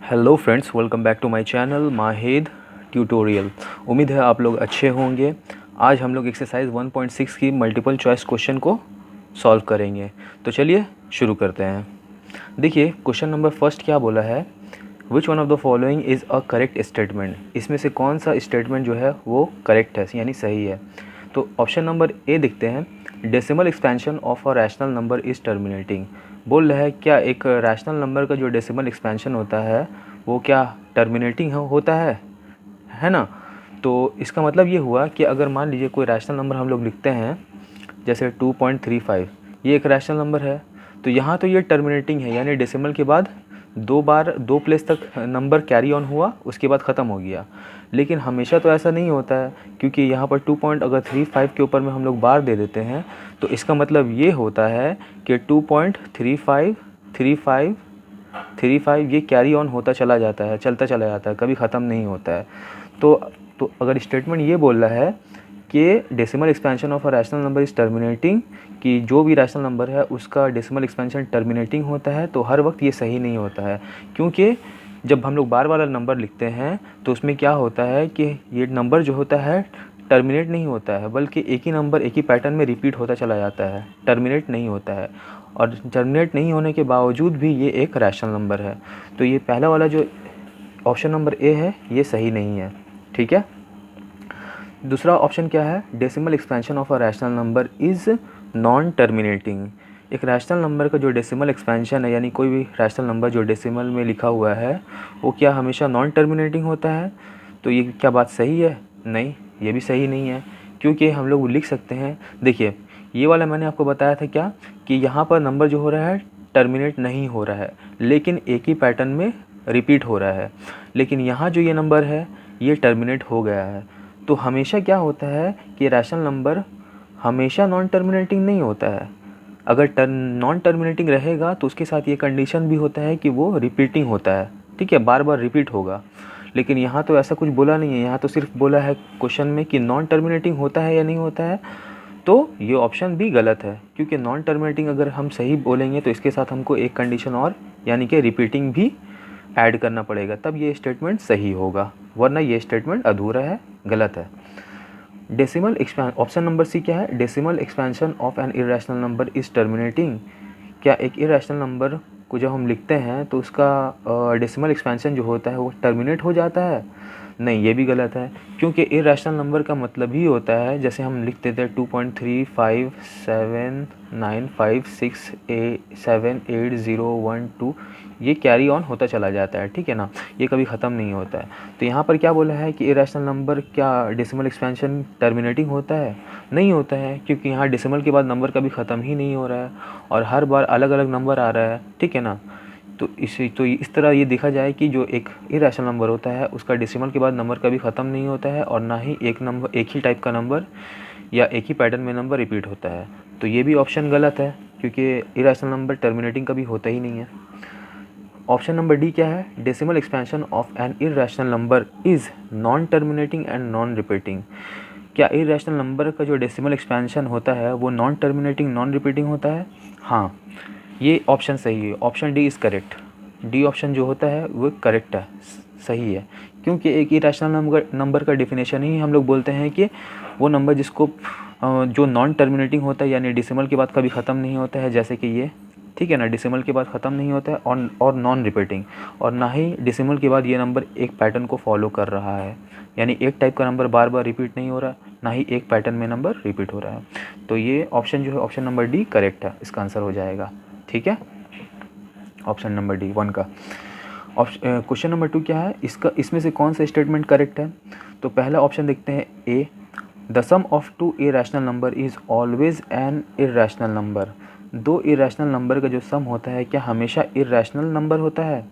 Hello friends, welcome back to my channel Mahid tutorial. उम्मीद है आप लोग अच्छे होंगे। आज हम लोग एक्सरसाइज 1.6 की मल्टीपल चॉइस क्वेश्चन को सॉल्व करेंगे। तो चलिए शुरू करते हैं। देखिए क्वेश्चन नंबर फर्स्ट क्या बोला है, which one of the following is a correct statement. इसमें से कौन सा स्टेटमेंट जो है वो करेक्ट है यानी सही है। तो ऑप्शन नंबर ए देखते हैं, decimal expansion of a rational number is terminating. बोल रहा है क्या एक रैशनल नंबर का जो डेसिमल एक्सपेंशन होता है वो क्या टर्मिनेटिंग होता है ना। तो इसका मतलब ये हुआ कि अगर मान लीजिए कोई रैशनल नंबर हम लोग लिखते हैं जैसे 2.35, ये एक रैशनल नंबर है, तो यहाँ तो ये टर्मिनेटिंग है यानी डेसिमल के बाद दो बार दो प्लेस तक नंबर कैरी ऑन हुआ, उसके बाद ख़त्म हो गया। लेकिन हमेशा तो ऐसा नहीं होता है, क्योंकि यहाँ पर 2.35 के ऊपर में हम लोग बार दे देते हैं, तो इसका मतलब ये होता है कि 2.35 ये कैरी ऑन होता चला जाता है, चलता चला जाता है, कभी ख़त्म नहीं होता है। तो अगर स्टेटमेंट ये बोल रहा है कि decimal expansion of a rational number is terminating, कि जो भी रैशनल नंबर है उसका डेसिमल एक्सपेंशन टर्मिनेटिंग होता है, तो हर वक्त ये सही नहीं होता है। क्योंकि जब हम लोग बार बार नंबर लिखते हैं तो उसमें क्या होता है कि ये नंबर जो होता है टर्मिनेट नहीं होता है, बल्कि एक ही नंबर एक ही पैटर्न में रिपीट होता चला जाता है, टर्मिनेट नहीं होता है। और टर्मिनेट नहीं होने के बावजूद भी ये एक रैशनल नंबर है। तो ये पहला वाला जो ऑप्शन नंबर ए है ये सही नहीं है। ठीक है। दूसरा ऑप्शन क्या है, decimal expansion of a rational number is non terminating. एक रैशनल नंबर का जो डेसिमल एक्सपेंशन है यानी कोई भी रैशनल नंबर जो डेसिमल में लिखा हुआ है वो क्या हमेशा नॉन टर्मिनेटिंग होता है। तो ये क्या बात सही है? नहीं, ये भी सही नहीं है, क्योंकि हम लोग लिख सकते हैं, देखिए ये वाला मैंने आपको बताया था क्या कि यहाँ पर नंबर जो हो रहा है टर्मिनेट नहीं हो रहा है, लेकिन एक ही पैटर्न में रिपीट हो रहा है। लेकिन यहाँ जो ये नंबर है ये टर्मिनेट हो गया है। तो हमेशा क्या होता है कि रैशनल नंबर हमेशा नॉन टर्मिनेटिंग नहीं होता है। अगर नॉन टर्मिनेटिंग रहेगा तो उसके साथ ये कंडीशन भी होता है कि वो रिपीटिंग होता है, ठीक है, बार बार रिपीट होगा। लेकिन यहाँ तो ऐसा कुछ बोला नहीं है, यहाँ तो सिर्फ बोला है क्वेश्चन में कि नॉन टर्मिनेटिंग होता है या नहीं होता है। तो ये ऑप्शन भी गलत है, क्योंकि नॉन टर्मिनेटिंग अगर हम सही बोलेंगे तो इसके साथ हमको एक कंडीशन और यानी कि रिपीटिंग भी ऐड करना पड़ेगा, तब ये स्टेटमेंट सही होगा, वरना ये स्टेटमेंट अधूरा है, गलत है। डेसिमल ऑप्शन नंबर सी क्या है, decimal expansion of N irrational number is terminating. क्या एक इरेशनल नंबर को जब हम लिखते हैं तो उसका डेसिमल एक्सपेंशन जो होता है वो टर्मिनेट हो जाता है? नहीं, ये भी गलत है, क्योंकि इरेशनल नंबर का मतलब ही होता है, जैसे हम लिखते थे 2.357956878012, ये कैरी ऑन होता चला जाता है, ठीक है ना, ये कभी ख़त्म नहीं होता है। तो यहाँ पर क्या बोला है कि इरेशनल नंबर क्या डेसिमल एक्सपेंशन टर्मिनेटिंग होता है? नहीं होता है, क्योंकि यहाँ डेसिमल के बाद नंबर कभी ख़त्म ही नहीं हो रहा है और हर बार अलग अलग नंबर आ रहा है, ठीक है ना। तो इस तरह ये देखा जाए कि जो एक इरेशनल नंबर होता है उसका डेसिमल के बाद नंबर कभी ख़त्म नहीं होता है, और ना ही एक ही टाइप का नंबर या एक ही पैटर्न में नंबर रिपीट होता है। तो ये भी ऑप्शन गलत है, क्योंकि इरेशनल नंबर टर्मिनेटिंग कभी होता ही नहीं है। ऑप्शन नंबर डी क्या है, decimal expansion of N irrational number is non terminating and non repeating. क्या इरेशनल नंबर का जो डेसिमल एक्सपेंशन होता है वो नॉन टर्मिनेटिंग नॉन रिपीटिंग होता है? हाँ, ये ऑप्शन सही है, option D is correct. D option जो होता है वो करेक्ट है, सही है, क्योंकि एक इरेशनल नंबर का डेफिनेशन ही हम लोग बोलते हैं कि वो नंबर जिसको जो नॉन टर्मिनेटिंग होता है यानी डेसिमल के बाद कभी ख़त्म नहीं होता है, जैसे कि ये, ठीक है ना, डेसिमल के बाद ख़त्म नहीं होता है और नॉन रिपीटिंग, और ना ही डेसिमल के बाद ये नंबर एक पैटर्न को फॉलो कर रहा है, यानी एक टाइप का नंबर बार बार रिपीट नहीं हो रहा, ना ही एक पैटर्न में नंबर रिपीट हो रहा है। तो ये ऑप्शन जो है ऑप्शन नंबर डी करेक्ट है, इसका आंसर हो जाएगा, ठीक है, ऑप्शन नंबर डी 1 का। क्वेश्चन नंबर 2 क्या है, इसमें से कौन सा स्टेटमेंट करेक्ट है? तो पहला ऑप्शन देखते हैं A, the sum of two irrational number is always an irrational number. दो इरेशनल नंबर का जो सम होता है क्या हमेशा इरेशनल नंबर होता है?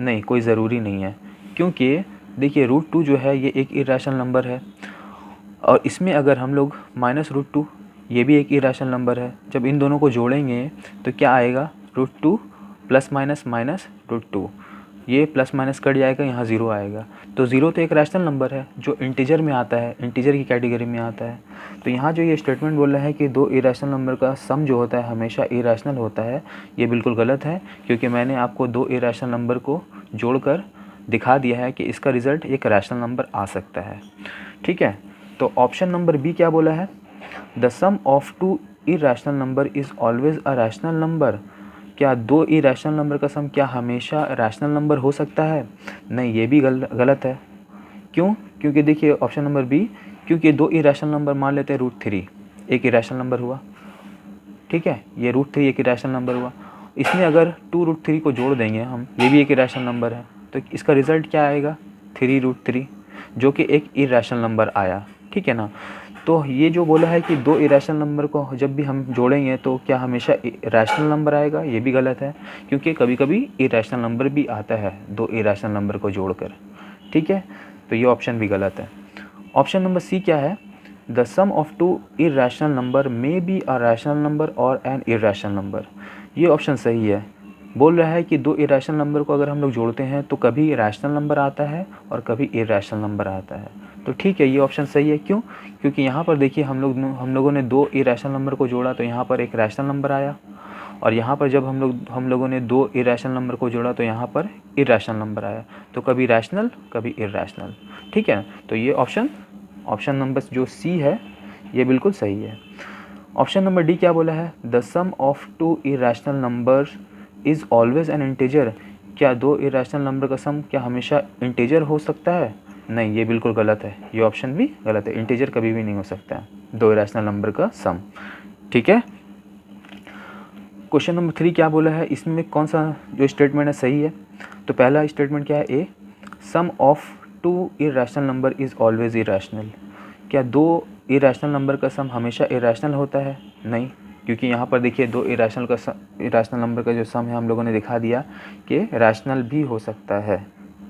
नहीं, कोई ज़रूरी नहीं है, क्योंकि देखिए √2 जो है ये एक इरेशनल नंबर है, और इसमें अगर हम लोग -√2, ये भी एक इरेशनल नंबर है, जब इन दोनों को जोड़ेंगे तो क्या आएगा, √2 + -√2, ये प्लस माइनस कट जाएगा, यहाँ ज़ीरो आएगा। तो ज़ीरो तो एक रैशनल नंबर है जो इंटीजर में आता है, इंटीजर की कैटेगरी में आता है। तो यहाँ जो ये स्टेटमेंट बोल रहा है कि दो इरेशनल नंबर का सम जो होता है हमेशा इरेशनल होता है, ये बिल्कुल गलत है, क्योंकि मैंने आपको दो इरेशनल नंबर को जोड़कर दिखा दिया है कि इसका रिज़ल्ट एक रैशनल नंबर आ सकता है। ठीक है, तो ऑप्शन नंबर बी क्या बोला है, the sum of two irrational number is always a rational number. क्या दो इरेशनल नंबर का सम क्या हमेशा रैशनल नंबर हो सकता है? नहीं, ये भी गलत है। क्यों? क्योंकि देखिए ऑप्शन नंबर बी, क्योंकि दो इरेशनल नंबर मान लेते हैं √3, एक इरेशनल नंबर हुआ। ठीक है, ये √3 एक इरेशनल नंबर हुआ। इसमें अगर 2√3 को जोड़ देंगे हम, ये भी एक इरेशनल नंबर है, तो इसका रिज़ल्ट क्या आएगा, 3√3, जो कि एक इरेशनल नंबर आया। ठीक है ना। तो ये जो बोला है कि दो इरेशनल नंबर को जब भी हम जोड़ेंगे तो क्या हमेशा रैशनल नंबर आएगा, ये भी गलत है, क्योंकि कभी कभी इरेशनल नंबर भी आता है दो इरेशनल नंबर को जोड़कर। ठीक है, तो ये ऑप्शन भी गलत है। ऑप्शन नंबर सी क्या है, the sum of two irrational number may be a rational number और एन इरेशनल नंबर। ये ऑप्शन सही है। बोल रहा है कि दो इरेशनल नंबर को अगर हम लोग जोड़ते हैं तो कभी रैशनल नंबर आता है और कभी इरेशनल नंबर आता है। तो ठीक है, ये ऑप्शन सही है। क्यों? क्योंकि यहाँ पर देखिए हम लोगों ने दो इरेशनल नंबर को जोड़ा तो यहाँ पर एक रैशनल नंबर आया, और यहाँ पर जब हम लोगों ने दो इरेशनल नंबर को जोड़ा तो यहाँ पर इरेशनल नंबर आया। तो कभी रैशनल कभी इरेशनल। ठीक है, तो ये ऑप्शन नंबर जो सी है ये बिल्कुल सही है। ऑप्शन नंबर डी क्या बोला है, the sum of two irrational number is always an integer. क्या दो इरेशनल नंबर का सम क्या हमेशा इंटीजर हो सकता है? नहीं, ये बिल्कुल गलत है, ये ऑप्शन भी गलत है। इंटीजर कभी भी नहीं हो सकता है दो इरेशनल नंबर का सम। ठीक है, क्वेश्चन नंबर 3 क्या बोला है, इसमें कौन सा जो स्टेटमेंट है सही है? तो पहला स्टेटमेंट क्या है, A, sum of two irrational number is always irrational. क्या दो इरेशनल नंबर का सम हमेशा इरेशनल होता है? नहीं, क्योंकि यहाँ पर देखिए दो इरेशनल नंबर का जो सम है हम लोगों ने दिखा दिया कि रैशनल भी हो सकता है।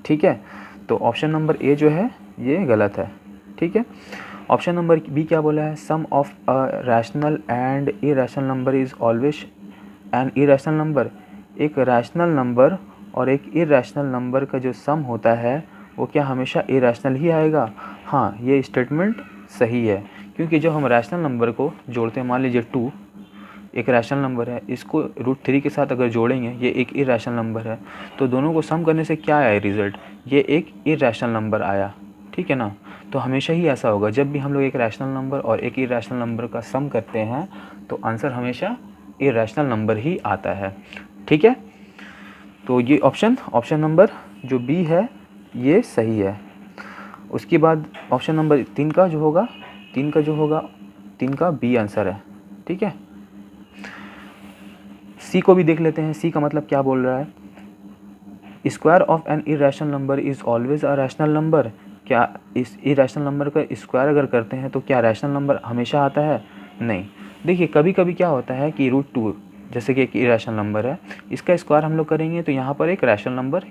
ठीक है, तो ऑप्शन नंबर ए जो है ये गलत है। ठीक है, ऑप्शन नंबर बी क्या बोला है, sum of a rational and irrational number is always an irrational number. एक रैशनल नंबर और एक इरेशनल नंबर का जो सम होता है वो क्या हमेशा इरेशनल ही आएगा? हाँ, ये स्टेटमेंट सही है, क्योंकि जब हम रैशनल नंबर को जोड़ते हैं, मान लीजिए 2 एक रैशनल नंबर है, इसको √3 के साथ अगर जोड़ेंगे, ये एक इरेशनल नंबर है, तो दोनों को सम करने से क्या आया रिज़ल्ट, ये एक इरेशनल नंबर आया। ठीक है ना। तो हमेशा ही ऐसा होगा, जब भी हम लोग एक रैशनल नंबर और एक इरेशनल नंबर का सम करते हैं तो आंसर हमेशा इरेशनल नंबर ही आता है। ठीक है, तो ये ऑप्शन नंबर जो बी है ये सही है। उसके बाद ऑप्शन नंबर 3 का जो होगा 3 का बी आंसर है। ठीक है, सी को भी देख लेते हैं। सी का मतलब क्या बोल रहा है, square of N irrational number is always a rational number. क्या इस इरेशनल नंबर का स्क्वायर अगर करते हैं तो क्या रैशनल नंबर हमेशा आता है? नहीं। देखिए कभी कभी क्या होता है कि √2 जैसे कि एक इरेशनल नंबर है, इसका स्क्वायर हम लोग करेंगे तो यहाँ पर एक रैशनल नंबर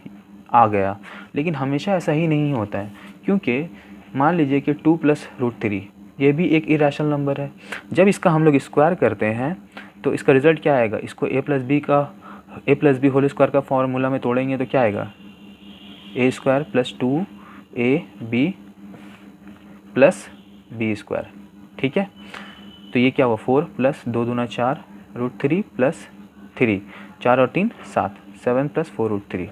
आ गया, लेकिन हमेशा ऐसा ही नहीं होता है, क्योंकि मान लीजिए कि 2 + √3 ये भी एक इरेशनल नंबर है। जब इसका हम लोग स्क्वायर करते हैं तो इसका रिज़ल्ट क्या आएगा, इसको a + b होल स्क्वायर का फॉर्मूला में तोड़ेंगे तो क्या आएगा, a² + 2ab + b²। ठीक है, तो ये क्या हुआ, 4 + 2 दूना 4 √3 + 3, 4 और 3 7, 7 + 4 √3।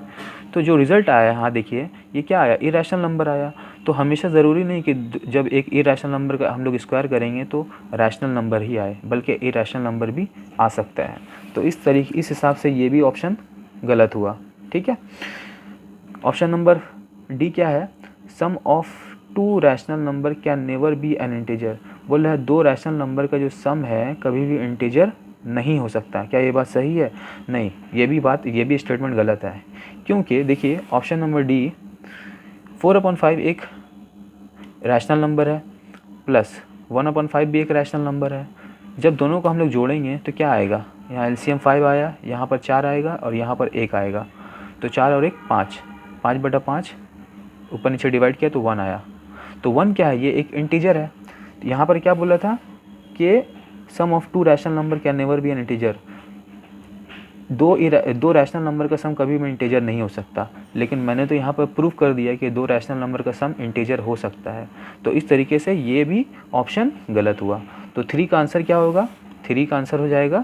तो जो रिज़ल्ट आया, हाँ देखिए ये क्या आया, इरेशनल नंबर आया। तो हमेशा ज़रूरी नहीं कि जब एक इरेशनल नंबर का हम लोग स्क्वायर करेंगे तो रैशनल नंबर ही आए, बल्कि इरेशनल नंबर भी आ सकता है। तो इस हिसाब से ये भी ऑप्शन गलत हुआ। ठीक है, ऑप्शन नंबर डी क्या है, sum of two rational number can never be an integer. बोल रहा है दो रैशनल नंबर का जो सम है कभी भी इंटीजर नहीं हो सकता। क्या ये बात सही है? नहीं, ये भी स्टेटमेंट गलत है, क्योंकि देखिए ऑप्शन नंबर डी 4/5 एक रैशनल नंबर है प्लस 1/5 भी एक रैशनल नंबर है। जब दोनों को हम लोग जोड़ेंगे तो क्या आएगा, यहाँ एलसीएम 5 आया, यहाँ पर 4 आएगा और यहाँ पर 1 आएगा, तो 4 और 1 5, 5/5 ऊपर नीचे डिवाइड किया तो 1 आया। तो 1 क्या है, ये एक इंटीजर है। तो यहाँ पर क्या बोला था कि sum of two rational number can never be an integer. दो रैशनल नंबर का सम कभी भी इंटीजर नहीं हो सकता, लेकिन मैंने तो यहाँ पर प्रूफ कर दिया कि दो रैशनल नंबर का सम इंटीजर हो सकता है। तो इस तरीके से ये भी ऑप्शन गलत हुआ। तो 3 का आंसर क्या होगा? 3 का आंसर हो जाएगा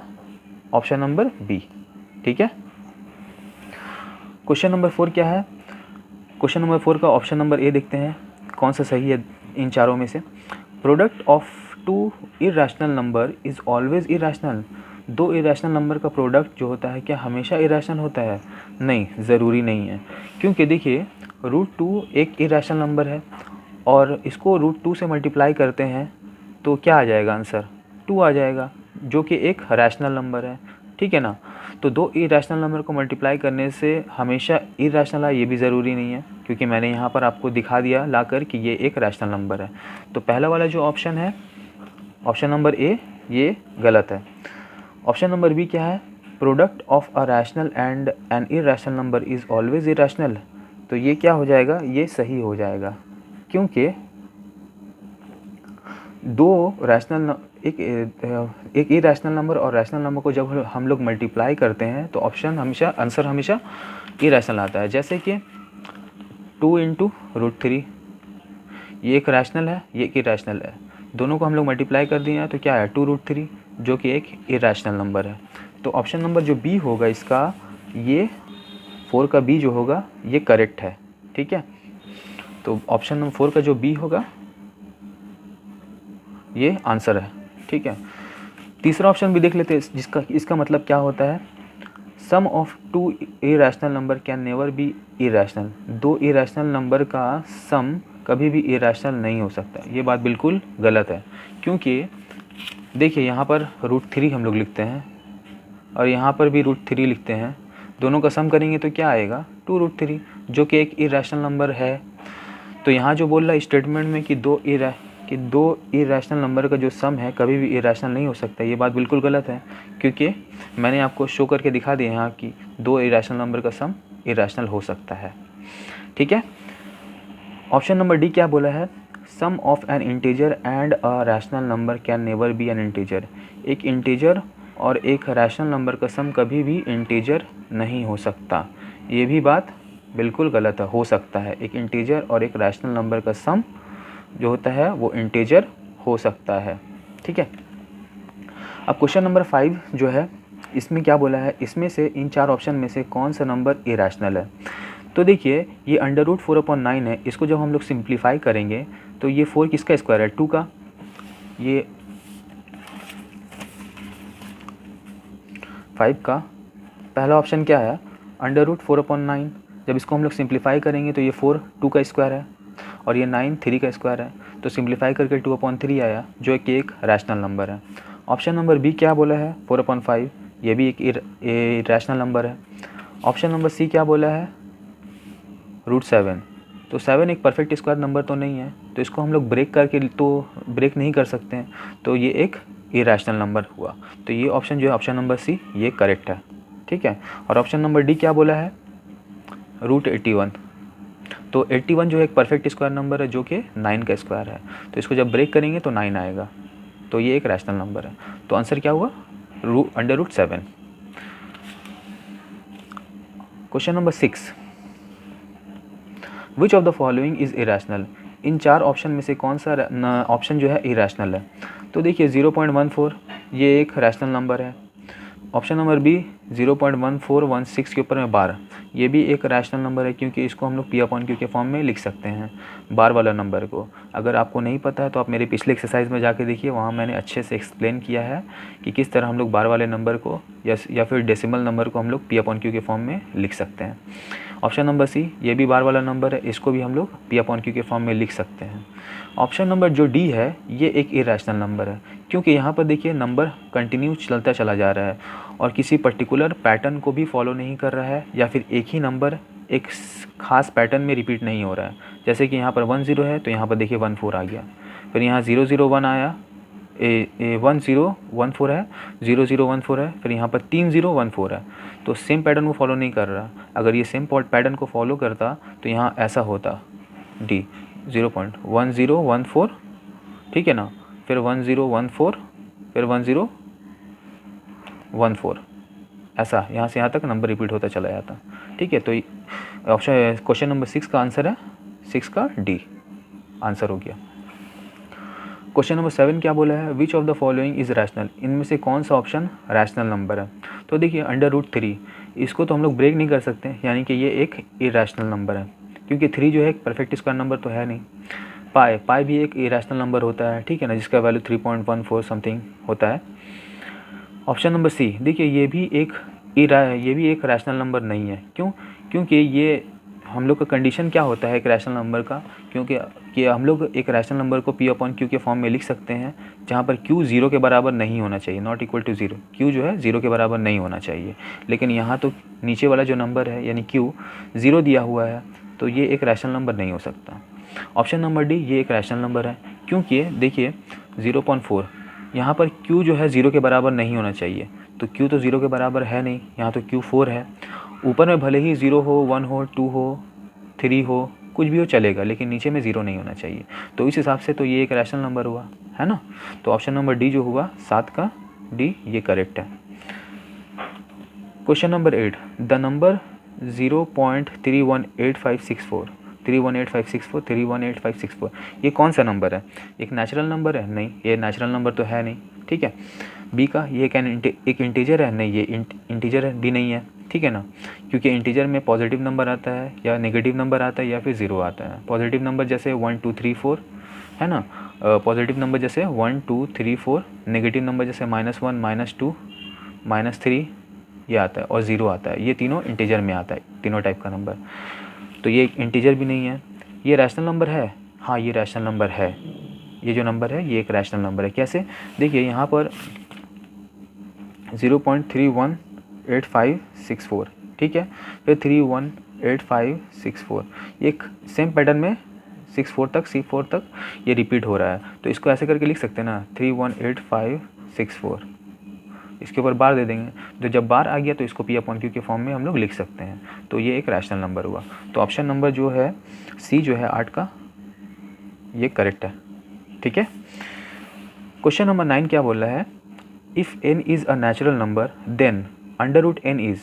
ऑप्शन नंबर बी। ठीक है। क्वेश्चन नंबर 4 क्या है? क्वेश्चन नंबर 4 का ऑप्शन नंबर ए देखते हैं कौन सा सही है इन चारों में से। Product of two irrational number is always irrational. दो इरेशनल नंबर का प्रोडक्ट जो होता है क्या हमेशा इरेशनल होता है? नहीं, ज़रूरी नहीं है। क्योंकि देखिए √2 एक इरेशनल नंबर है और इसको √2 से मल्टीप्लाई करते हैं तो क्या आ जाएगा आंसर? 2 आ जाएगा, जो कि एक रैशनल नंबर है। ठीक है ना। तो दो इरेशनल नंबर को मल्टीप्लाई करने से हमेशा इरेशनल है ये भी ज़रूरी नहीं है, क्योंकि मैंने यहाँ पर आपको दिखा दिया लाकर कि ये एक रैशनल नंबर है। तो पहला वाला जो ऑप्शन है, ऑप्शन नंबर ए, ये गलत है। ऑप्शन नंबर बी क्या है? Product of a rational and N irrational number is always irrational. तो ये क्या हो जाएगा? ये सही हो जाएगा, क्योंकि दो रैशनल एक इरेशनल नंबर और रैशनल नंबर को जब हम लोग मल्टीप्लाई करते हैं तो आंसर हमेशा इरेशनल आता है। जैसे कि 2 × √3, ये एक रैशनल है, ये एक इरेशनल है। दोनों को हम लोग मल्टीप्लाई कर दिए हैं तो क्या है? 2√3, जो कि एक इरेशनल नंबर है। तो ऑप्शन नंबर जो बी होगा इसका, ये 4 का बी जो होगा ये करेक्ट है। ठीक है। तो ऑप्शन नंबर 4 का जो बी होगा ये आंसर है। ठीक है। तीसरा ऑप्शन भी देख लेते हैं, जिसका इसका मतलब क्या होता है? Sum of two irrational number can never be irrational. दो इरेशनल नंबर का सम कभी भी इरेशनल नहीं हो सकता। ये बात बिल्कुल गलत है, क्योंकि देखिए यहाँ पर √3 हम लोग लिखते हैं और यहाँ पर भी √3 लिखते हैं। दोनों का सम करेंगे तो क्या आएगा? 2√3, जो कि एक इरेशनल नंबर है। तो यहाँ जो बोल रहा है स्टेटमेंट में कि दो इरेशनल नंबर का जो सम है कभी भी इरेशनल नहीं हो सकता, ये बात बिल्कुल गलत है, क्योंकि मैंने आपको शो करके दिखा दिया यहाँ कि दो इरेशनल नंबर का सम इरेशनल हो सकता है। ठीक है। ऑप्शन नंबर डी क्या बोला है? Sum of an integer and a rational number can never be an integer. एक इंटीजर और एक रैशनल नंबर का सम कभी भी इंटीजर नहीं हो सकता। ये भी बात बिल्कुल गलत है। हो सकता है, एक इंटीजर और एक रैशनल नंबर का सम जो होता है वो इंटीजर हो सकता है। ठीक है। अब क्वेश्चन नंबर 5 जो है, इसमें क्या बोला है? इसमें से इन चार ऑप्शन में से कौन सा नंबर इरेशनल है? तो देखिए ये √4/9 है, इसको जब हम लोग सिंप्लीफाई करेंगे तो ये 4 किसका स्क्वायर है? 2 का। ये 5 का पहला ऑप्शन क्या है? √4/9। जब इसको हम लोग सिंप्लीफाई करेंगे तो ये 4 2 का स्क्वायर है और ये 9 3 का स्क्वायर है। तो सिंप्लीफाई करके 2/3 आया, जो कि एक रैशनल नंबर है। ऑप्शन नंबर बी क्या बोला है? 4/5, ये भी एक रैशनल नंबर है। ऑप्शन नंबर सी क्या बोला है? √7। तो 7 एक परफेक्ट स्क्वायर नंबर तो नहीं है, तो इसको हम लोग ब्रेक नहीं कर सकते हैं, तो ये एक इरेशनल नंबर हुआ। तो ये ऑप्शन जो है, ऑप्शन नंबर सी, ये करेक्ट है। ठीक है। और ऑप्शन नंबर डी क्या बोला है? √81। तो 81 जो है एक परफेक्ट स्क्वायर नंबर है, जो कि 9 का स्क्वायर है। तो इसको जब ब्रेक करेंगे तो 9 आएगा, तो ये एक रैशनल नंबर है। तो आंसर क्या हुआ? √7। Question number 6, which of the following is irrational. इन चार ऑप्शन में से कौन सा ऑप्शन जो है इरेशनल है? तो देखिए 0.14 ये एक रैशनल नंबर है। ऑप्शन नंबर बी 0.1416 के ऊपर में बार, ये भी एक रैशनल नंबर है, क्योंकि इसको हम लोग P/Q के फॉर्म में लिख सकते हैं बार वाला नंबर को। अगर आपको नहीं पता है तो आप मेरे पिछले एक्सरसाइज में जाके देखिए, वहाँ मैंने अच्छे से एक्सप्लेन किया है कि किस तरह हम लोग बार वाले नंबर को या फिर डेसिमल नंबर को हम लोग P/Q के फॉर्म में लिख सकते हैं। ऑप्शन नंबर सी, ये भी बार वाला नंबर है, इसको भी हम लोग P/Q के फॉर्म में लिख सकते हैं। ऑप्शन नंबर जो डी है, ये एक इरेशनल नंबर है, क्योंकि यहाँ पर देखिए नंबर कंटिन्यू चलता चला जा रहा है और किसी पर्टिकुलर पैटर्न को भी फॉलो नहीं कर रहा है, या फिर एक ही नंबर एक खास पैटर्न में रिपीट नहीं हो रहा है। जैसे कि यहाँ पर 10 है तो यहाँ पर देखिए 14 आ गया, फिर यहाँ 001 आया, 1014 है, 0014 है, फिर यहाँ पर 3014 है। तो सेम पैटर्न को फॉलो नहीं कर रहा। अगर ये सेम पैटर्न को फॉलो करता तो यहाँ ऐसा होता, डी 0.1014, ठीक है ना, फिर 1014, फिर 1014, ऐसा यहाँ से यहाँ तक नंबर रिपीट होता चला जाता। ठीक है, तो ऑप्शन क्वेश्चन नंबर 6 का आंसर है 6 का डी आंसर हो गया। क्वेश्चन नंबर 7 क्या बोला है, which of the following is rational, इनमें से कौन सा ऑप्शन रैशनल नंबर है। तो देखिए √3 इसको तो हम लोग ब्रेक नहीं कर सकते, यानी कि ये एक इरेशनल नंबर है, क्योंकि 3 जो है एक परफेक्ट स्क्वायर नंबर तो है नहीं। पाई भी एक इरेशनल नंबर होता है, ठीक है ना, जिसका वैल्यू 3.14 समथिंग होता है। ऑप्शन नंबर सी, देखिए ये भी एक रैशनल नंबर नहीं है। क्यों? क्योंकि ये हम लोग का कंडीशन क्या होता है एक रैशनल नंबर का, क्योंकि कि हम लोग एक रैशनल नंबर को P/Q के फॉर्म में लिख सकते हैं, जहाँ पर Q 0 के बराबर नहीं होना चाहिए, नॉट इक्वल टू 0, Q जो है 0 के बराबर नहीं होना चाहिए। लेकिन यहाँ तो नीचे वाला जो नंबर है यानी Q 0 दिया हुआ है, तो ये एक रैशनल नंबर नहीं हो सकता। ऑप्शन नंबर डी, ये एक रैशनल नंबर है, क्योंकि देखिए 0.4 यहाँ पर Q जो है 0 के बराबर नहीं होना चाहिए, तो Q तो 0 के बराबर है नहीं, यहाँ तो Q 4 है। ऊपर में भले ही 0 हो, 1 हो, 2 हो, 3 हो, कुछ भी हो चलेगा, लेकिन नीचे में 0 नहीं होना चाहिए। तो इस हिसाब से तो ये एक रैशनल नंबर हुआ, है ना। तो ऑप्शन नंबर डी जो हुआ 7 का डी ये करेक्ट है। क्वेश्चन नंबर 8, द नंबर 0.318564 31856431856 ये कौन सा नंबर है? एक नेचुरल नंबर है? नहीं, ये नेचुरल नंबर तो है नहीं। ठीक है। बी का ये एक इंटीजर है? नहीं, ये इंटीजर भी नहीं है। ठीक है ना, क्योंकि इंटीजर में पॉजिटिव नंबर आता है या नेगेटिव नंबर आता है या फिर 0 आता है। पॉजिटिव नंबर जैसे 1 2 3 4 है ना, पॉजिटिव नंबर जैसे 1 2 3 4, नेगेटिव नंबर जैसे -1 -2 -3 ये आता है और 0 आता है। ये तीनों इंटीजर में आता है, तीनों टाइप का नंबर। तो ये एक इंटीजर भी नहीं है। ये रैशनल नंबर है? हाँ, ये रैशनल नंबर है। ये जो नंबर है ये एक रैशनल नंबर है। कैसे? देखिए यहाँ पर 0.318564, ठीक है, फिर 318564, एक सेम पैटर्न में 64 तक C4 तक ये रिपीट हो रहा है। तो इसको ऐसे करके लिख सकते हैं ना, 318564, इसके ऊपर बार दे देंगे, तो जब बार आ गया तो इसको P/Q के फॉर्म में हम लोग लिख सकते हैं। तो ये एक रैशनल नंबर हुआ। तो ऑप्शन नंबर जो है सी जो है 8 का ये करेक्ट है। ठीक है। क्वेश्चन नंबर 9 क्या बोल रहा है, if n is a natural number then √n is,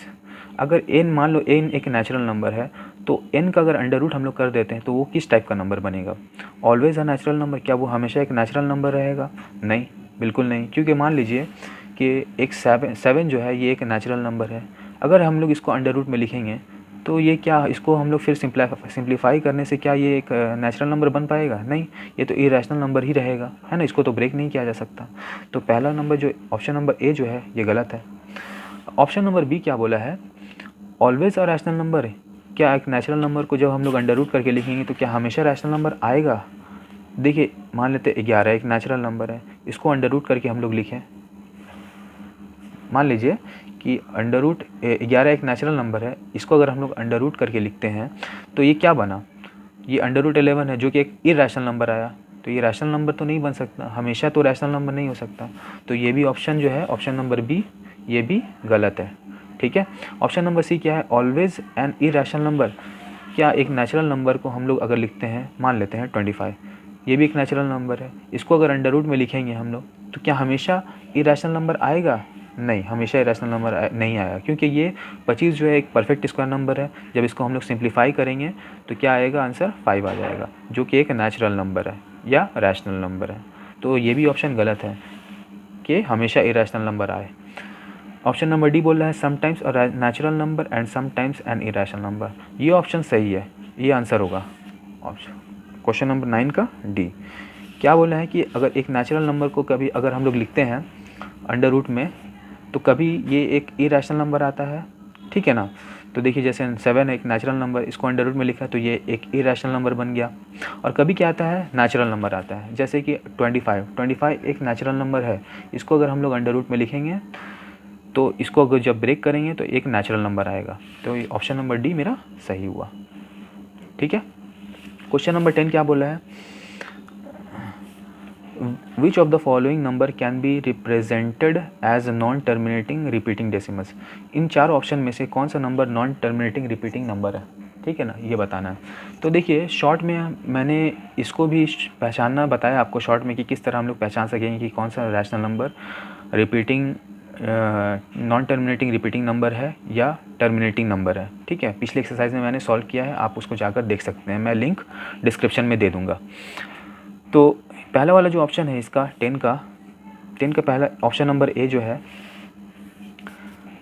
अगर n मान लो n एक नेचुरल नंबर है तो n का अगर √ हम लोग कर देते हैं तो वो किस टाइप का नंबर बनेगा? ऑलवेज अ नेचुरल नंबर, क्या वो हमेशा एक नेचुरल नंबर रहेगा? नहीं, बिल्कुल नहीं, क्योंकि मान लीजिए कि एक 7 जो है ये एक नेचुरल नंबर है। अगर हम लोग इसको √ में लिखेंगे तो ये क्या, इसको हम लोग फिर सिंप्लीफाई करने से क्या ये एक नेचुरल नंबर बन पाएगा? नहीं, ये तो इरेशनल नंबर ही रहेगा, है ना। इसको तो ब्रेक नहीं किया जा सकता। तो पहला नंबर जो ऑप्शन नंबर ए जो है ये गलत है। ऑप्शन नंबर बी क्या बोला है, ऑलवेज अ रैशनल नंबर है। क्या एक नेचुरल नंबर को जब हम लोग √ करके लिखेंगे तो क्या हमेशा रैशनल नंबर आएगा? देखिए मान लेते 11 एक नेचुरल नंबर है, इसको √ करके हम लोग लिखें, मान लीजिए कि √11 एक नेचुरल नंबर है, इसको अगर हम लोग √ करके लिखते हैं तो ये क्या बना, ये √11 है जो कि एक इरेशनल नंबर आया। तो ये रैशनल नंबर तो नहीं बन सकता, हमेशा तो रैशनल नंबर नहीं हो सकता। तो ये भी ऑप्शन जो है ऑप्शन नंबर बी ये भी गलत है। ठीक है। ऑप्शन नंबर सी क्या है, ऑलवेज एन इरेशनल नंबर, क्या एक नेचुरल नंबर को हम लोग अगर लिखते हैं, मान लेते हैं 25, ये भी एक नेचुरल नंबर है, इसको अगर √ में लिखेंगे हम लोग तो क्या हमेशा इरेशनल नंबर आएगा? नहीं, हमेशा इरेशनल नंबर नहीं आएगा, क्योंकि ये 25 जो है एक परफेक्ट स्क्वायर नंबर है। जब इसको हम लोग सिंप्लीफाई करेंगे तो क्या आएगा, आंसर 5 आ जाएगा, जो कि एक नेचुरल नंबर है या रैशनल नंबर है। तो ये भी ऑप्शन गलत है कि हमेशा इरेशनल नंबर आए। ऑप्शन नंबर डी बोल रहा है sometimes a natural number and sometimes N irrational number, ये ऑप्शन सही है, ये आंसर होगा ऑप्शन क्वेश्चन नंबर 9 का डी। क्या बोला है कि अगर एक नेचुरल नंबर को कभी अगर हम लोग लिखते हैं √ में तो कभी ये एक इरेशनल नंबर आता है, ठीक है ना। तो देखिए जैसे 7 एक नेचुरल नंबर, इसको √ में लिखा तो ये एक इरेशनल नंबर बन गया। और कभी क्या आता है, नेचुरल नंबर आता है, जैसे कि 25 एक नेचुरल नंबर है, इसको अगर हम लोग √ में लिखेंगे तो इसको अगर जब ब्रेक करेंगे तो एक नेचुरल नंबर आएगा। तो ये ऑप्शन नंबर डी मेरा सही हुआ। ठीक है। क्वेश्चन नंबर 10 क्या बोला है, which of the following number can be represented as non terminating repeating decimals, इन 4 ऑप्शन में से कौन सा number non terminating repeating number है? ठीक है ना, ये बताना है। तो देखिए शॉर्ट में मैंने इसको भी पहचानना बताया आपको शॉर्ट में कि किस तरह हम लोग पहचान सकेंगे कि कौन सा rational number repeating non terminating repeating number है या टर्मिनेटिंग नंबर है। ठीक है, पिछले एक्सरसाइज में मैंने सॉल्व किया है, आप उसको जाकर देख सकते हैं, मैं लिंक डिस्क्रिप्शन में दे दूँगा। तो पहला वाला जो ऑप्शन है इसका 10 का पहला ऑप्शन नंबर ए जो है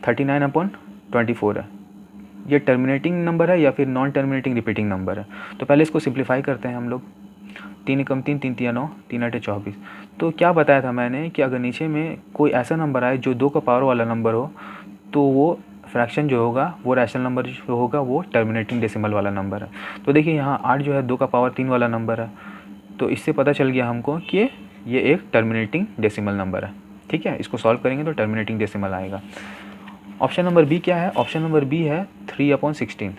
39/24 है, ये टर्मिनेटिंग नंबर है या फिर नॉन टर्मिनेटिंग रिपीटिंग नंबर है। तो पहले इसको सिंप्लीफाई करते हैं हम लोग। 3 एकम 3, 3 तिया 9, 3 आठे 24। तो क्या बताया था मैंने कि अगर नीचे में कोई ऐसा नंबर आए जो 2 का पावर वाला नंबर हो, तो वो फ्रैक्शन जो होगा, वो रैशनल नंबर जो होगा वो टर्मिनेटिंग डेसिमल वाला नंबर है। तो देखिए यहाँ 8 जो है 2 का पावर 3 वाला नंबर है, तो इससे पता चल गया हमको कि ये एक टर्मिनेटिंग डेसिमल नंबर है। ठीक है, इसको सॉल्व करेंगे तो टर्मिनेटिंग डेसिमल आएगा। ऑप्शन नंबर बी क्या है? ऑप्शन नंबर बी है 3/16।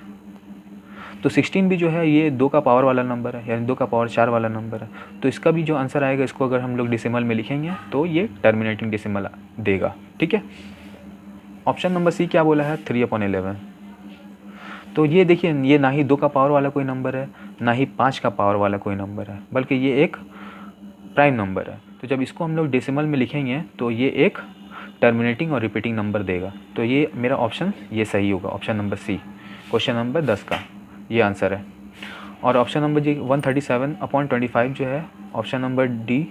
तो 16 भी जो है ये 2 का पावर वाला नंबर है, यानी 2 का पावर 4 वाला नंबर है। तो इसका भी जो आंसर आएगा, इसको अगर हम लोग डेसिमल में लिखेंगे तो ये टर्मिनेटिंग डेसिमल देगा। ठीक है, ऑप्शन नंबर सी क्या बोला है? 3/11। तो ये देखिए, ये ना ही 2 का पावर वाला कोई नंबर है, ना ही 5 का पावर वाला कोई नंबर है, बल्कि ये एक प्राइम नंबर है। तो जब इसको हम लोग डेसिमल में लिखेंगे तो ये एक टर्मिनेटिंग और रिपीटिंग नंबर देगा। तो ये मेरा ऑप्शन ये सही होगा, option number C, question number 10 का ये आंसर है। और ऑप्शन नंबर जी 137/25 जो है, ऑप्शन नंबर डी,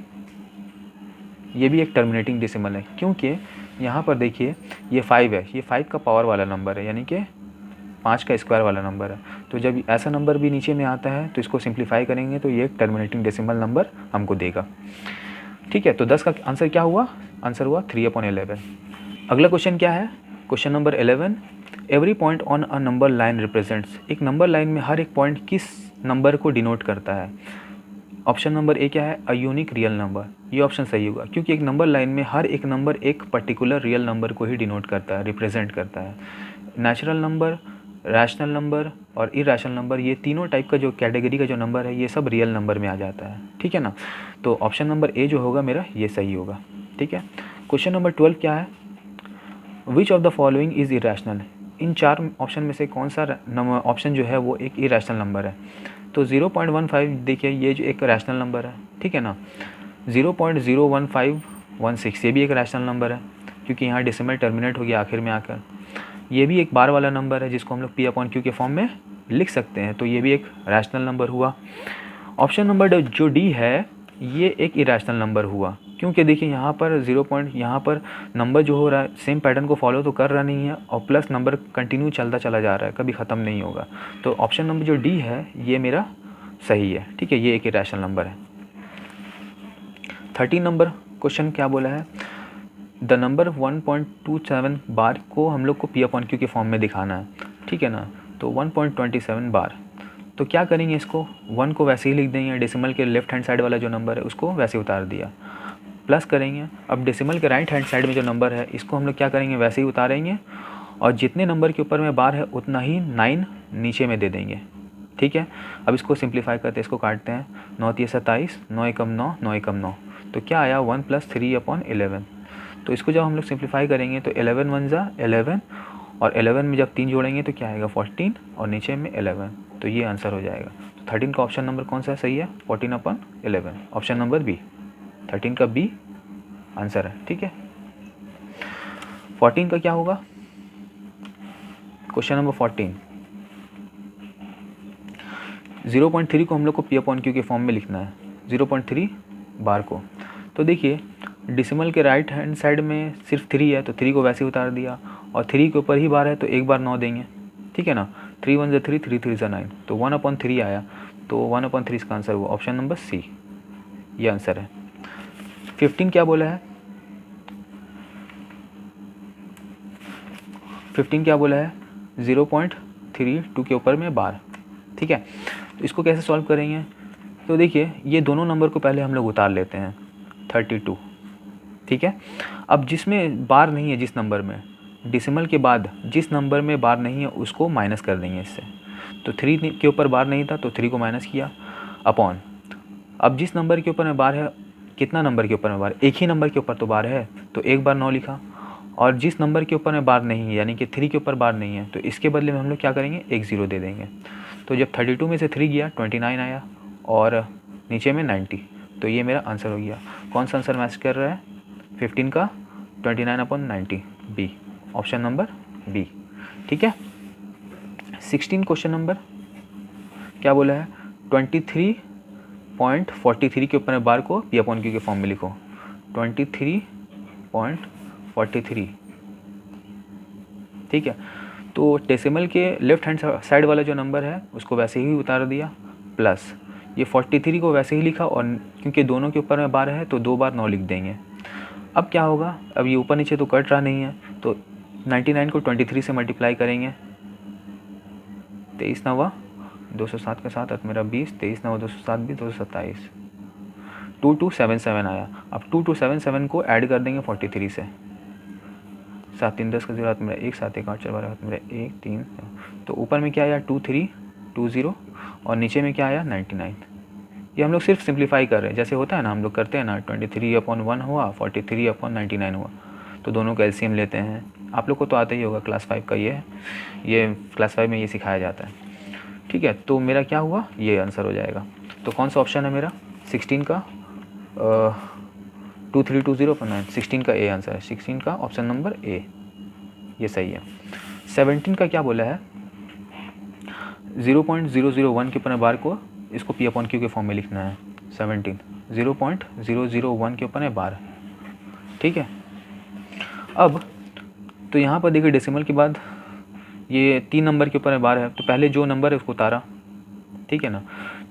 ये भी एक टर्मिनेटिंग डेसिमल है, क्योंकि यहाँ पर देखिए ये 5 है, ये 5 का पावर वाला नंबर है, यानी कि 5 का स्क्वायर वाला नंबर है। तो जब ऐसा नंबर भी नीचे में आता है तो इसको सिंप्लीफाई करेंगे तो ये एक टर्मिनेटिंग डेसिमल नंबर हमको देगा। ठीक है, तो 10 का आंसर क्या हुआ? आंसर हुआ 3/11। अगला क्वेश्चन क्या है? Question number 11, every point on a number line represents. एक नंबर लाइन में हर एक पॉइंट किस नंबर को डिनोट करता है? ऑप्शन नंबर ए क्या है? A unique real number. ये ऑप्शन सही होगा, क्योंकि एक नंबर लाइन में हर एक नंबर एक पर्टिकुलर रियल नंबर को ही डिनोट करता है, रिप्रेजेंट करता है। नेचुरल नंबर, रैशनल नंबर और इरेशनल नंबर, ये तीनों टाइप का जो कैटेगरी का जो नंबर है, ये सब रियल नंबर में आ जाता है। ठीक है ना, तो ऑप्शन नंबर ए जो होगा मेरा, ये सही होगा। ठीक है, क्वेश्चन नंबर 12 क्या है? Which of the following is irrational. In 4 option में से कौन सा ऑप्शन जो है वो एक इरेशनल नंबर है? तो 0.15 देखिए, ये जो एक रैशनल नंबर है। ठीक है ना, 0.01516 ये भी एक रैशनल नंबर है, क्योंकि यहाँ डेसिमल टर्मिनेट हो गया आखिर में आकर। ये भी एक बार वाला नंबर है, जिसको हम लोग P/Q के फॉर्म में लिख सकते हैं, तो ये भी एक रैशनल नंबर हुआ। ऑप्शन नंबर जो डी है, ये एक इरेशनल नंबर हुआ, क्योंकि देखिए यहाँ पर यहाँ पर नंबर जो हो रहा है सेम पैटर्न को फॉलो तो कर रहा नहीं है, और प्लस नंबर कंटिन्यू चलता चला जा रहा है, कभी ख़त्म नहीं होगा। तो ऑप्शन नंबर जो डी है ये मेरा सही है। ठीक है, ये एक इरेशनल नंबर है। 13 नंबर क्वेश्चन क्या बोला है? द नंबर 1.27 बार को हम लोग को P/Q के फॉर्म में दिखाना है। ठीक है ना, तो 1.27 बार, तो क्या करेंगे, इसको 1 को वैसे ही लिख देंगे, डेसिमल के लेफ्ट हैंड साइड वाला जो नंबर है उसको वैसे उतार दिया, प्लस करेंगे। अब डेसिमल के राइट हैंड साइड में जो नंबर है इसको हम लोग क्या करेंगे, वैसे ही उतारेंगे, और जितने नंबर के ऊपर में बार है उतना ही 9 नीचे में दे देंगे। ठीक है, अब इसको सिंप्लीफाई करते हैं, इसको काटते हैं। 9 × 27, 9 एकम 9, 9 एकम 9, तो क्या आया? 1 + 3/11। तो इसको जब हम लोग सिंप्लीफाई करेंगे तो 11 × 1 = 11, और 11 में जब 3 जोड़ेंगे तो क्या आएगा? 14, और नीचे में 11, तो ये आंसर हो जाएगा। तो 13 का ऑप्शन नंबर कौन सा सही है? 14/11, ऑप्शन नंबर बी, 13 का बी आंसर है। ठीक है, 14 का क्या होगा? क्वेश्चन नंबर 14, 0.3 को हम लोग को P/Q के फॉर्म में लिखना है, 0.3 बार को। तो देखिए डेसिमल के राइट हैंड साइड में सिर्फ 3 है, तो 3 को वैसे ही उतार दिया, और 3 के ऊपर ही बार है तो एक बार 9 देंगे। ठीक है ना, 3 × 1 = 3, 3 × 3 = 9, तो 1/3 आया, तो 1/3 इसका आंसर हुआ, ऑप्शन नंबर सी, ये आंसर है। 15 क्या बोला है? 15 क्या बोला है? 0.32 के ऊपर में बार। ठीक है, तो इसको कैसे सॉल्व करेंगे? तो देखिए ये दोनों नंबर को पहले हम लोग उतार लेते हैं, 32। ठीक है, अब जिसमें बार नहीं है, जिस नंबर में डेसिमल के बाद जिस नंबर में बार नहीं है उसको माइनस कर देंगे इससे। तो 3 के ऊपर बार नहीं था तो 3 को माइनस किया, अपॉन, अब जिस नंबर के ऊपर में बार है, कितना नंबर के ऊपर में बार? एक ही नंबर के ऊपर तो बार है, तो एक बार 9 लिखा, और जिस नंबर के ऊपर में बार नहीं है, यानी कि 3 के ऊपर बार नहीं है, तो इसके बदले में हम लोग क्या करेंगे, एक 0 दे देंगे। तो जब 32 में से 3 गया 29 आया, और नीचे में 90, तो ये मेरा आंसर हो गया। कौन सा आंसर मैच कर रहा है? 15 का 29/90 बी, ऑप्शन नंबर बी। ठीक है। 16 क्वेश्चन नंबर क्या बोला है, 23.43 के ऊपर बार को P अपॉन Q के फॉर्म में लिखो। 23.43, ठीक है। तो डेसिमल के लेफ्ट हैंड साइड वाला जो नंबर है उसको वैसे ही उतार दिया, प्लस ये 43 को वैसे ही लिखा, और क्योंकि दोनों के ऊपर में बार है तो 2 बार 9 लिख देंगे। अब क्या होगा, अब ये ऊपर नीचे तो कट रहा नहीं है, तो 99 को 23 से मल्टीप्लाई करेंगे, 23 नवा 207 के साथ मेरा 20, 23 नवा 207 भी 227, 2277 आया। अब 2277 को ऐड कर देंगे 43 से, 7 3 10 का 0 हाथ मेरा 1, 7 1 8 4 12 हाथ मेरा 1 3, तो ऊपर में क्या आया 2320 और नीचे में क्या आया 99। ये हम लोग सिर्फ सिंप्लीफाई कर रहे हैं, जैसे होता है ना हम लोग करते हैं ना, 23/1 हुआ, 43/99 हुआ, तो दोनों का एलसीएम लेते हैं। आप लोग को तो आता ही होगा, क्लास 5 का ये क्लास 5 में ये सिखाया जाता है। ठीक है, तो मेरा क्या हुआ, ये आंसर हो जाएगा। तो कौन सा ऑप्शन है मेरा, 16 का 2320/9, 16 का ए आंसर है, 16 का ऑप्शन नंबर ए, ये सही है। 17 का क्या बोला है, 0.001 के ऊपर बार को इसको P अपॉन Q के फॉर्म में लिखना है। 17 0.001 के ऊपर है बार, ठीक है। अब तो यहाँ पर देखिए डेसिमल के बाद ये 3 नंबर के ऊपर बार है, तो पहले जो नंबर है उसको उतारा, ठीक है ना।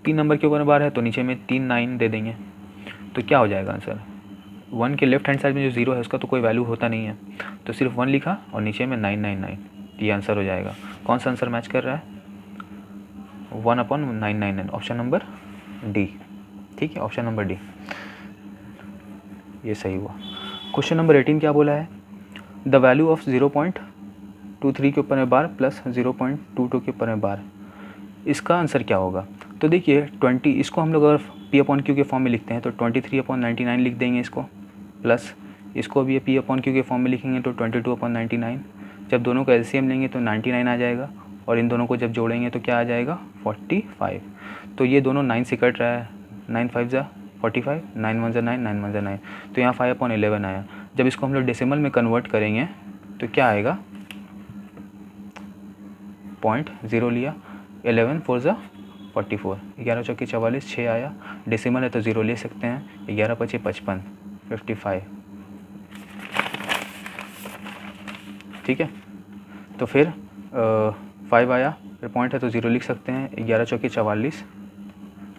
3 नंबर के ऊपर बार है तो नीचे में 3 9 दे देंगे, तो क्या हो जाएगा आंसर। 1 के लेफ्ट हैंड साइड में जो 0 है उसका तो कोई वैल्यू होता नहीं है, तो सिर्फ 1 लिखा और नीचे में 999, ये आंसर हो जाएगा। कौन सा आंसर मैच कर रहा है, 1/999, ऑप्शन नंबर डी, ठीक है, ऑप्शन नंबर डी, ये सही हुआ। क्वेश्चन नंबर 18 क्या बोला है, द वैल्यू ऑफ 0.23 के ऊपर में बार प्लस 0.22 के ऊपर में बार, इसका आंसर क्या होगा। तो देखिए 20, इसको हम लोग अगर P अपॉन Q के फॉर्म में लिखते हैं तो 23/99 लिख देंगे इसको, प्लस इसको भी P अपॉन Q के फॉर्म में लिखेंगे तो 22/99। जब दोनों का एलसीएम लेंगे तो 99 आ जाएगा, और इन दोनों को जब जोड़ेंगे तो क्या आ जाएगा 45। तो ये दोनों 9 से कट रहा है, 9 5 जा 45, 9 1 जा 9, 9 1 जा 9, तो यहाँ 5/11 आया। जब इसको हम लोग डेसिमल में कन्वर्ट करेंगे तो क्या आएगा, 0.0 लिया, 11 4 जा 44, 11 चौकी 44, 6 आया, डेसिमल है तो 0 ले सकते हैं, 11 5 55, 55, ठीक है। तो फिर 5 आया, फिर पॉइंट है तो 0 लिख सकते हैं, 11 चौकी 44,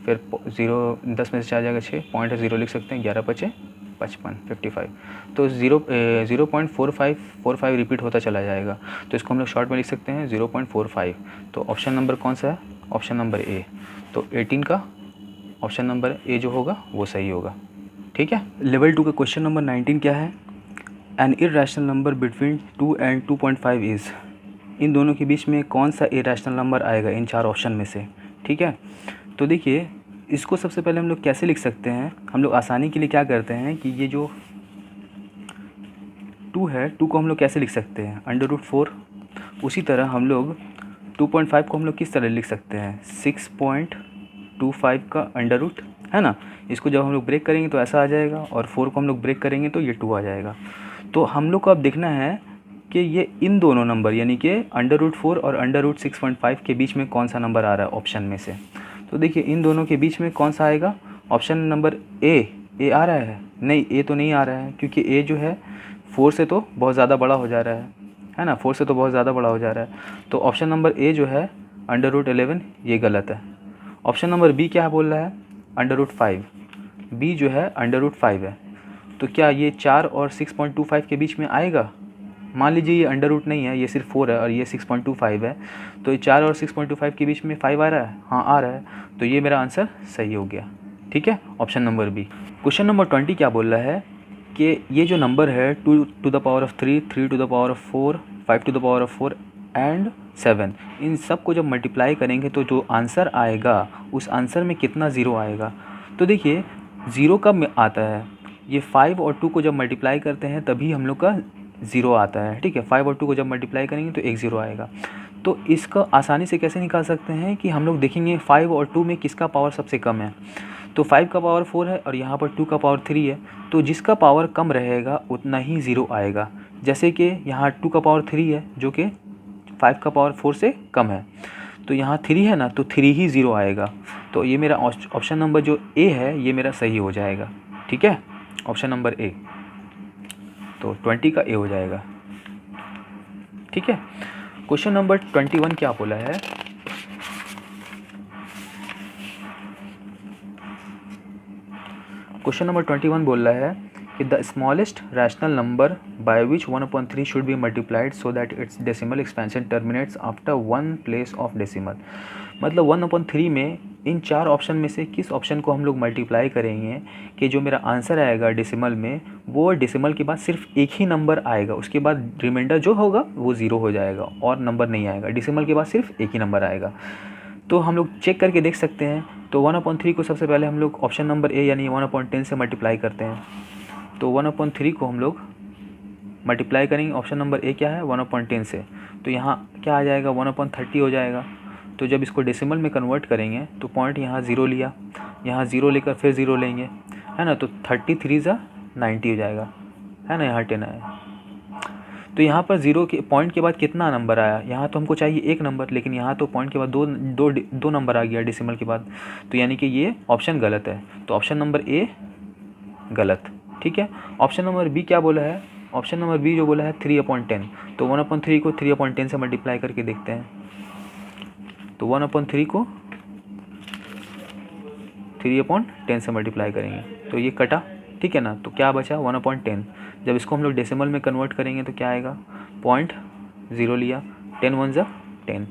फिर 0 10 में से 4 जाएगा 6, पॉइंट है 0 लिख सकते हैं, 11 5 55, 55। तो 0.45 रिपीट होता चला जाएगा, तो इसको हम लोग शॉर्ट में लिख सकते हैं 0.45। तो ऑप्शन नंबर कौन सा है, ऑप्शन नंबर ए। तो 18 का ऑप्शन नंबर ए जो होगा वो सही होगा, ठीक है। लेवल 2 का क्वेश्चन नंबर 19 क्या है, an irrational number between 2 and 2.5 is, इन दोनों के बीच में कौन सा इरैशनल नंबर आएगा इन 4 ऑप्शन में से, ठीक है। तो देखिए इसको सबसे पहले हम लोग कैसे लिख सकते हैं, हम लोग आसानी के लिए क्या करते हैं कि ये जो 2 है, 2 को हम लोग कैसे लिख सकते हैं, √4। उसी तरह हम लोग 2.5 को हम लोग किस तरह लिख सकते हैं, 6.25 का √, है ना। इसको जब हम लोग ब्रेक करेंगे तो ऐसा आ जाएगा, और 4 को हम लोग ब्रेक करेंगे तो ये 2 आ जाएगा। तो हम लोग को अब देखना है कि ये इन दोनों नंबर यानी कि √4 और √6.5 के बीच में कौन सा नंबर आ रहा है ऑप्शन में से। तो देखिए इन दोनों के बीच में कौन सा आएगा, ऑप्शन नंबर ए आ रहा है, नहीं ए तो नहीं आ रहा है, क्योंकि ए जो है 4 से तो बहुत ज़्यादा बड़ा हो जा रहा है ना, 4 से तो बहुत ज़्यादा बड़ा हो जा रहा है। तो ऑप्शन नंबर ए जो है √11, ये गलत है। ऑप्शन नंबर बी क्या बोल रहा है, √5, बी जो है √5 है। तो क्या ये 4 और 6.25 के बीच में आएगा, मान लीजिए ये √ नहीं है, ये सिर्फ 4 है और ये 6.25 है, तो ये 4 और 6.25 के बीच में 5 आ रहा है, हाँ आ रहा है, तो ये मेरा आंसर सही हो गया, ठीक है, option number B. Question number 20 क्या बोल रहा है कि ये जो नंबर है 2 to the power of 3, 3 to the power of 4, 5 to the power of 4 and 7, इन सब को जब मल्टीप्लाई करेंगे तो जो आंसर आएगा उस आंसर में कितना ज़ीरो आएगा। तो देखिए ज़ीरो कब आता है, ये 5 और 2 को जब मल्टीप्लाई करते हैं तभी हम लोग का ज़ीरो आता है, ठीक है। 5 और 2 को जब मल्टीप्लाई करेंगे तो एक ज़ीरो आएगा। तो इसका आसानी से कैसे निकाल सकते हैं कि हम लोग देखेंगे 5 और 2 में किसका पावर सबसे कम है। तो 5 का पावर 4 है और यहाँ पर 2 का पावर 3 है, तो जिसका पावर कम रहेगा उतना ही ज़ीरो आएगा। जैसे कि यहाँ 2 का पावर 3 है जो कि 5 का पावर 4 से कम है, तो यहाँ 3 है ना, तो 3 ही ज़ीरो आएगा। तो ये मेरा ऑप्शन नंबर जो ए है ये मेरा सही हो जाएगा। ठीक है, ऑप्शन नंबर ए, तो 20 का ए हो जाएगा। ठीक है, क्वेश्चन नंबर 21 क्या बोला है? क्वेश्चन नंबर 21 बोल रहा है कि the smallest rational number by which 1/3 should be multiplied so that it's decimal expansion terminates after 1 place of decimal. मतलब 1/3 में इन 4 ऑप्शन में से किस ऑप्शन को हम लोग मल्टीप्लाई करेंगे कि जो मेरा आंसर आएगा डेसिमल में वो डेसिमल के बाद सिर्फ एक ही नंबर आएगा, उसके बाद रिमाइंडर जो होगा वो ज़ीरो हो जाएगा और नंबर नहीं आएगा। डेसिमल के बाद सिर्फ एक ही नंबर आएगा। तो हम लोग चेक करके देख सकते हैं। तो 1/3 को सबसे पहले हम लोग ऑप्शन नंबर ए यानी 1/10 से मल्टीप्लाई करते हैं। तो 1/3 को हम लोग मल्टीप्लाई करेंगे, ऑप्शन नंबर ए क्या है 1/10 से, तो यहाँ क्या आ जाएगा 1/30 हो जाएगा। तो जब इसको डेसिमल में कन्वर्ट करेंगे तो पॉइंट यहाँ ज़ीरो लिया, यहाँ ज़ीरो लेकर फिर ज़ीरो लेंगे, है ना, तो 33 × 90 हो जाएगा, है ना, यहाँ 10 आया। तो यहाँ पर ज़ीरो के पॉइंट के बाद कितना नंबर आया? यहाँ तो हमको चाहिए एक नंबर, लेकिन यहाँ तो पॉइंट के बाद दो नंबर आ गया डेसिमल के बाद, तो यानी कि ये ऑप्शन गलत है। तो ऑप्शन नंबर ए गलत। ठीक है, ऑप्शन नंबर बी क्या बोला है? ऑप्शन नंबर बी जो बोला है 3/10, तो 1/3 को 3/10 से मल्टीप्लाई करके देखते हैं। तो 1/3 को 3/10 से मल्टीप्लाई करेंगे तो ये कटा, ठीक है ना, तो क्या बचा 1/10। जब इसको हम लोग डेसिमल में कन्वर्ट करेंगे तो क्या आएगा, पॉइंट ज़ीरो लिया, 10 1 ज़ा 10,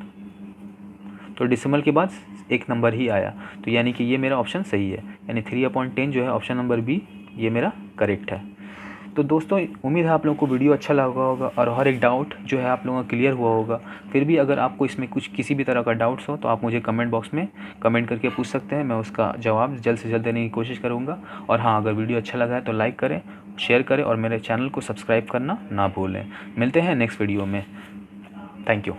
तो डेसिमल के बाद एक नंबर ही आया, तो यानी कि ये मेरा ऑप्शन सही है, यानी 3/10 जो है ऑप्शन नंबर बी ये मेरा करेक्ट है। तो दोस्तों उम्मीद है आप लोगों को वीडियो अच्छा लगा होगा और हर एक डाउट जो है आप लोगों का क्लियर हुआ होगा। फिर भी अगर आपको इसमें कुछ किसी भी तरह का डाउट्स हो तो आप मुझे कमेंट बॉक्स में कमेंट करके पूछ सकते हैं, मैं उसका जवाब जल्द से जल्द देने की कोशिश करूँगा। और हाँ, अगर वीडियो अच्छा लगा है तो लाइक करें, शेयर करें और मेरे चैनल को सब्सक्राइब करना ना भूलें। मिलते हैं नेक्स्ट वीडियो में। Thank you.